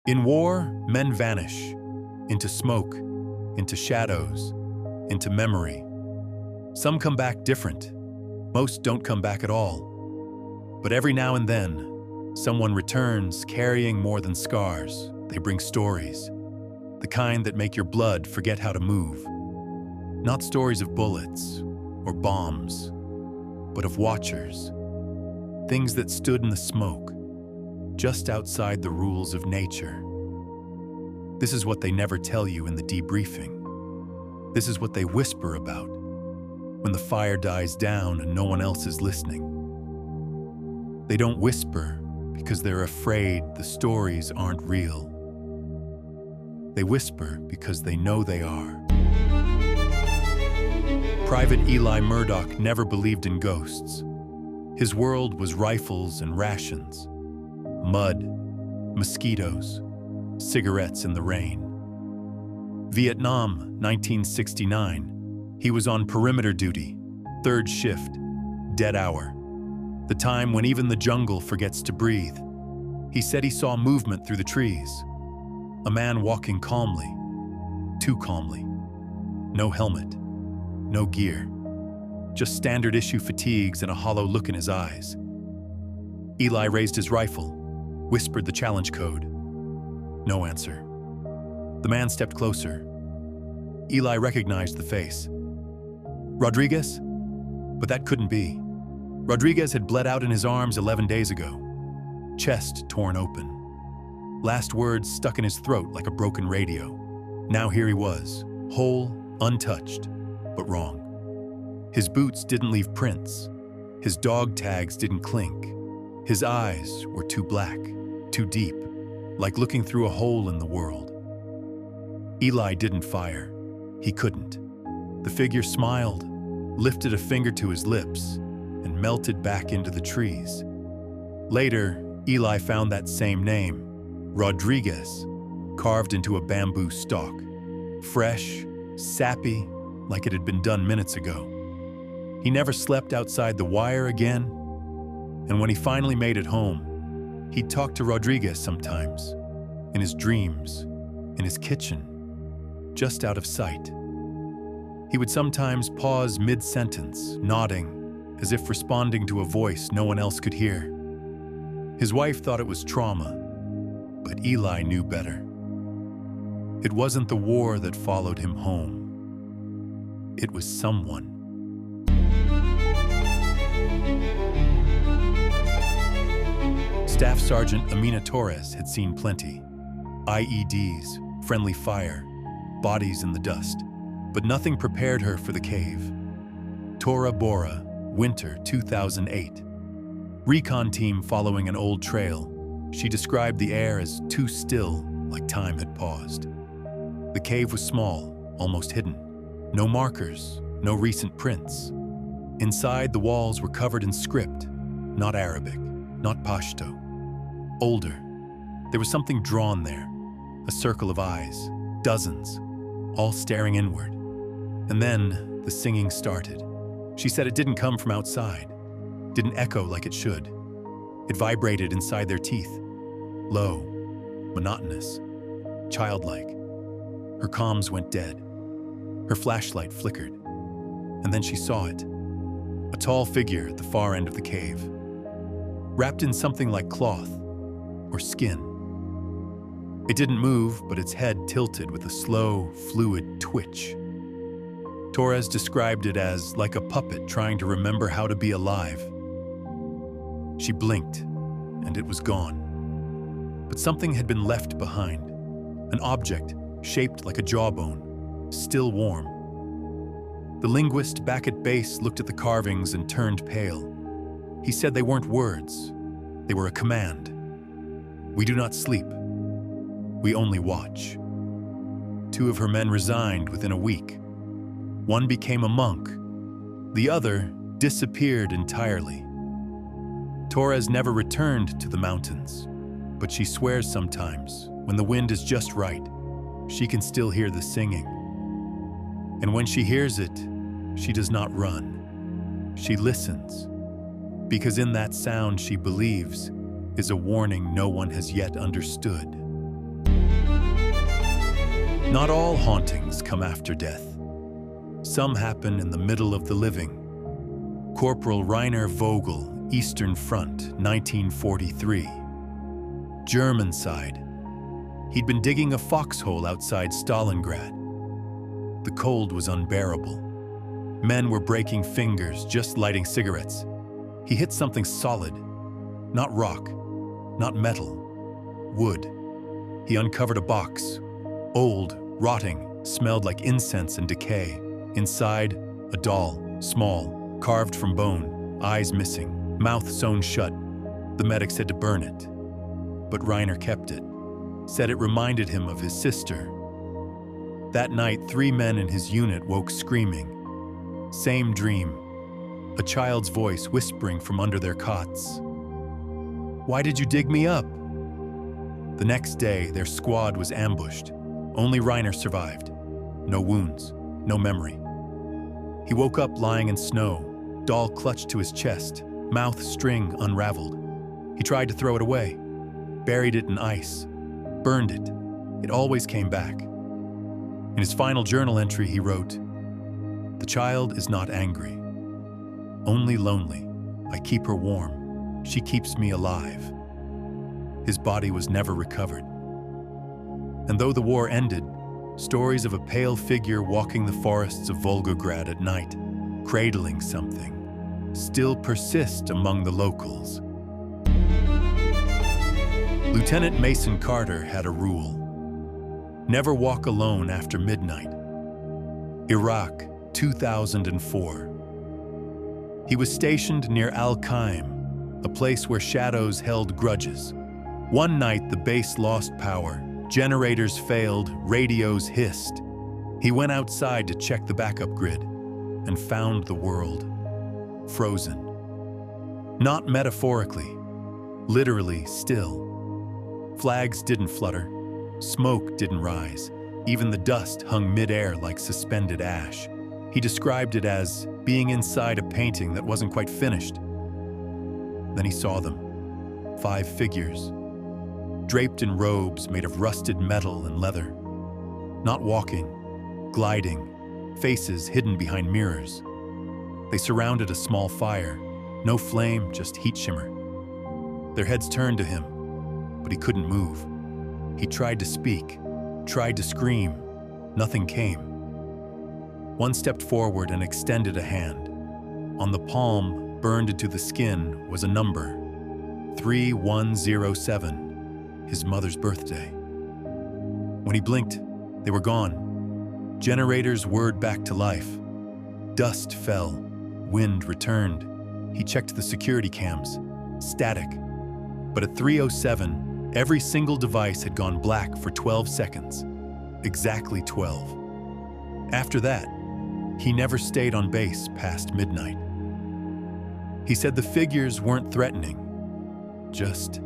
In war, men vanish, into smoke, into shadows, into memory. Some come back different. Most don't come back at all. But every now and then, someone returns carrying more than scars. They bring stories, the kind that make your blood forget how to move. Not stories of bullets or bombs, but of watchers, things that stood in the smoke, just outside the rules of nature. This is what they never tell you in the debriefing. This is what they whisper about when the fire dies down and no one else is listening. They don't whisper because they're afraid the stories aren't real. They whisper because they know they are. Private Eli Murdoch never believed in ghosts. His world was rifles and rations, mud, mosquitoes, cigarettes in the rain. Vietnam, 1969. He was on perimeter duty, third shift, dead hour. The time when even the jungle forgets to breathe. He said he saw movement through the trees. A man walking calmly, too calmly. No helmet, no gear. Just standard issue fatigues and a hollow look in his eyes. Eli raised his rifle, whispered the challenge code. No answer. The man stepped closer. Eli recognized the face. Rodriguez? But that couldn't be. Rodriguez had bled out in his arms 11 days ago. Chest torn open. Last words stuck in his throat like a broken radio. Now here he was, whole, untouched, but wrong. His boots didn't leave prints. His dog tags didn't clink. His eyes were too black, too deep, like looking through a hole in the world. Eli didn't fire. He couldn't. The figure smiled, lifted a finger to his lips, and melted back into the trees. Later, Eli found that same name, Rodriguez, carved into a bamboo stalk. Fresh, sappy, like it had been done minutes ago. He never slept outside the wire again, and when he finally made it home, he'd talk to Rodriguez sometimes, in his dreams, in his kitchen, just out of sight. He would sometimes pause mid-sentence, nodding, as if responding to a voice no one else could hear. His wife thought it was trauma, but Eli knew better. It wasn't the war that followed him home. It was someone. Staff Sergeant Amina Torres had seen plenty. IEDs, friendly fire, bodies in the dust. But nothing prepared her for the cave. Tora Bora, winter 2008. Recon team following an old trail. She described the air as too still, like time had paused. The cave was small, almost hidden. No markers, no recent prints. Inside, the walls were covered in script, not Arabic, not Pashto. Older. There was something drawn there, a circle of eyes, dozens, all staring inward. And then the singing started. She said it didn't come from outside, didn't echo like it should. It vibrated inside their teeth, low, monotonous, childlike. Her comms went dead. Her flashlight flickered. And then she saw it, a tall figure at the far end of the cave, wrapped in something like cloth or skin. It didn't move, but its head tilted with a slow, fluid twitch. Torres described it as like a puppet trying to remember how to be alive. She blinked, and it was gone. But something had been left behind, an object shaped like a jawbone, still warm. The linguist back at base looked at the carvings and turned pale. He said they weren't words, they were a command. We do not sleep. We only watch. 2 of her men resigned within a week. One became a monk. The other disappeared entirely. Torres never returned to the mountains, but she swears sometimes, when the wind is just right, she can still hear the singing. And when she hears it, she does not run. She listens, because in that sound she believes is a warning no one has yet understood. Not all hauntings come after death. Some happen in the middle of the living. Corporal Rainer Vogel, Eastern Front, 1943. German side. He'd been digging a foxhole outside Stalingrad. The cold was unbearable. Men were breaking fingers, just lighting cigarettes. He hit something solid. Not rock, not metal. Wood. He uncovered a box. Old, rotting, smelled like incense and decay. Inside, a doll, small, carved from bone, eyes missing, mouth sewn shut. The medic said to burn it. But Reiner kept it. Said it reminded him of his sister. That night, 3 men in his unit woke screaming. Same dream. A child's voice whispering from under their cots. "Why did you dig me up?" The next day, their squad was ambushed. Only Reiner survived. No wounds, no memory. He woke up lying in snow, doll clutched to his chest, mouth string unraveled. He tried to throw it away, buried it in ice, burned it. It always came back. In his final journal entry, he wrote, "The child is not angry, only lonely. I keep her warm. She keeps me alive." His body was never recovered. And though the war ended, stories of a pale figure walking the forests of Volgograd at night, cradling something, still persist among the locals. Lieutenant Mason Carter had a rule: never walk alone after midnight. Iraq, 2004. He was stationed near Al-Qaim, a place where shadows held grudges. One night, the base lost power. Generators failed, radios hissed. He went outside to check the backup grid and found the world frozen. Not metaphorically, literally still. Flags didn't flutter, smoke didn't rise, even the dust hung mid-air like suspended ash. He described it as being inside a painting that wasn't quite finished. Then he saw them, 5 figures, draped in robes made of rusted metal and leather. Not walking, gliding, faces hidden behind mirrors. They surrounded a small fire, no flame, just heat shimmer. Their heads turned to him, but he couldn't move. He tried to speak, tried to scream. Nothing came. One stepped forward and extended a hand. On the palm, burned into the skin, was a number, 3107, his mother's birthday. When he blinked, they were gone. Generators whirred back to life. Dust fell, wind returned. He checked the security cams, static. But at 3:07, every single device had gone black for 12 seconds. Exactly 12. After that, he never stayed on base past midnight. He said the figures weren't threatening, just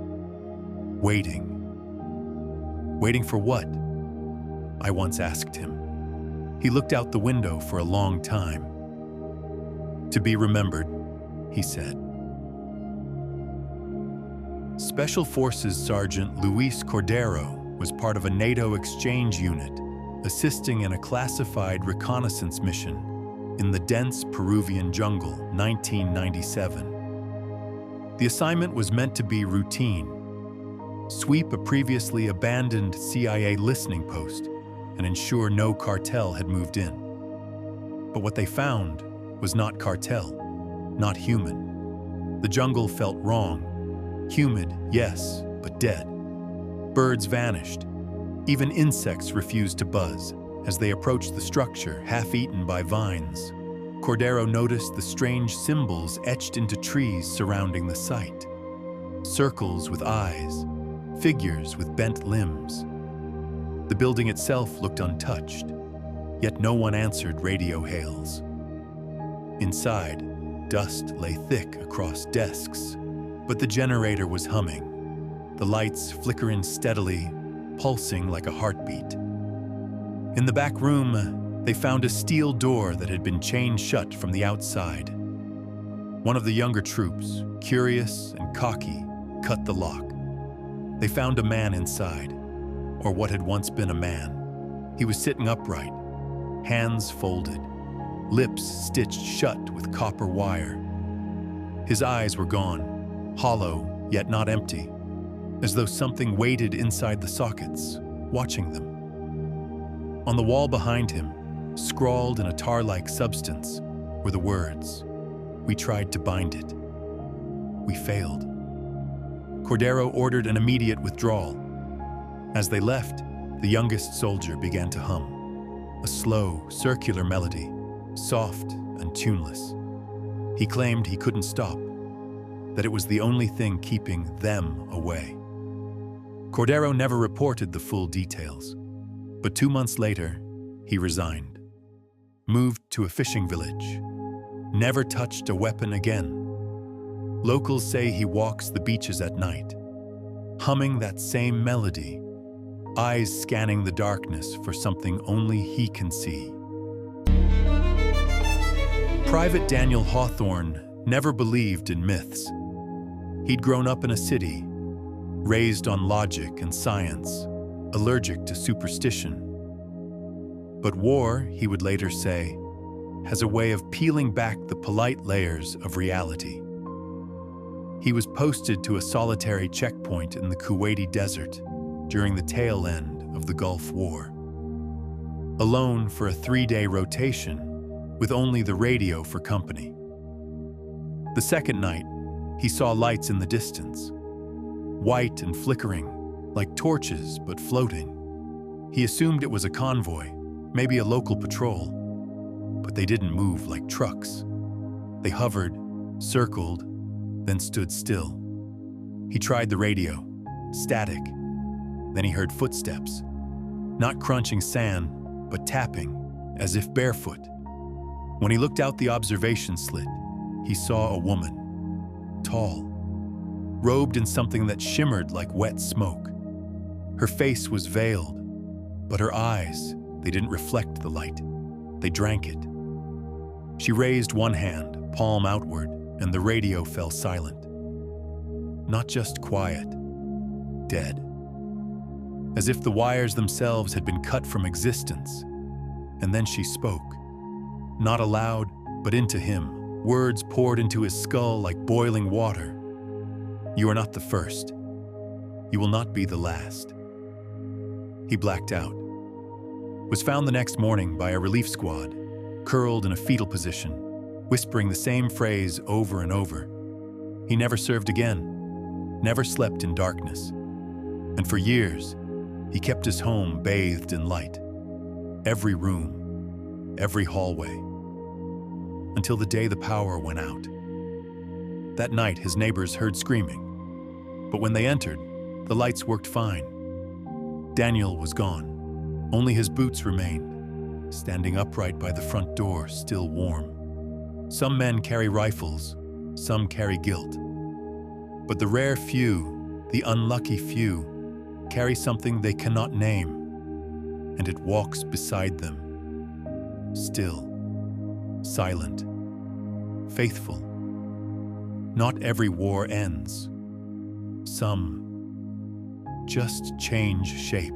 waiting. Waiting for what? I once asked him. He looked out the window for a long time. To be remembered, he said. Special Forces Sergeant Luis Cordero was part of a NATO exchange unit assisting in a classified reconnaissance mission in the dense Peruvian jungle, 1997. The assignment was meant to be routine: sweep a previously abandoned CIA listening post and ensure no cartel had moved in. But what they found was not cartel, not human. The jungle felt wrong. Humid, yes, but dead. Birds vanished. Even insects refused to buzz. As they approached the structure, half-eaten by vines, Cordero noticed the strange symbols etched into trees surrounding the site. Circles with eyes, figures with bent limbs. The building itself looked untouched, yet no one answered radio hails. Inside, dust lay thick across desks, but the generator was humming, the lights flickering steadily, pulsing like a heartbeat. In the back room, they found a steel door that had been chained shut from the outside. One of the younger troops, curious and cocky, cut the lock. They found a man inside, or what had once been a man. He was sitting upright, hands folded, lips stitched shut with copper wire. His eyes were gone, hollow yet not empty, as though something waited inside the sockets, watching them. On the wall behind him, scrawled in a tar-like substance, were the words, "We tried to bind it. We failed." Cordero ordered an immediate withdrawal. As they left, the youngest soldier began to hum, a slow, circular melody, soft and tuneless. He claimed he couldn't stop, that it was the only thing keeping them away. Cordero never reported the full details, but 2 months later, he resigned, moved to a fishing village, never touched a weapon again. Locals say he walks the beaches at night, humming that same melody, eyes scanning the darkness for something only he can see. Private Daniel Hawthorne never believed in myths. He'd grown up in a city, raised on logic and science, allergic to superstition. But war, he would later say, has a way of peeling back the polite layers of reality. He was posted to a solitary checkpoint in the Kuwaiti desert during the tail end of the Gulf War. Alone for a 3-day rotation, with only the radio for company. The second night, he saw lights in the distance, white and flickering, like torches but floating. He assumed it was a convoy, maybe a local patrol, but they didn't move like trucks. They hovered, circled, then stood still. He tried the radio, static. Then he heard footsteps, not crunching sand, but tapping, as if barefoot. When he looked out the observation slit, he saw a woman, tall, robed in something that shimmered like wet smoke. Her face was veiled, but her eyes, they didn't reflect the light. They drank it. She raised one hand, palm outward, and the radio fell silent. Not just quiet, dead. As if the wires themselves had been cut from existence. And then she spoke. Not aloud, but into him. Words poured into his skull like boiling water. "You are not the first. You will not be the last." He blacked out. Was found the next morning by a relief squad, curled in a fetal position, whispering the same phrase over and over. He never served again, never slept in darkness. And for years, he kept his home bathed in light. Every room, every hallway. Until the day the power went out. That night, his neighbors heard screaming. But when they entered, the lights worked fine. Daniel was gone. Only his boots remained, standing upright by the front door, still warm. Some men carry rifles, some carry guilt. But the rare few, the unlucky few, carry something they cannot name, and it walks beside them, still, silent, faithful. Not every war ends. Some just change shape.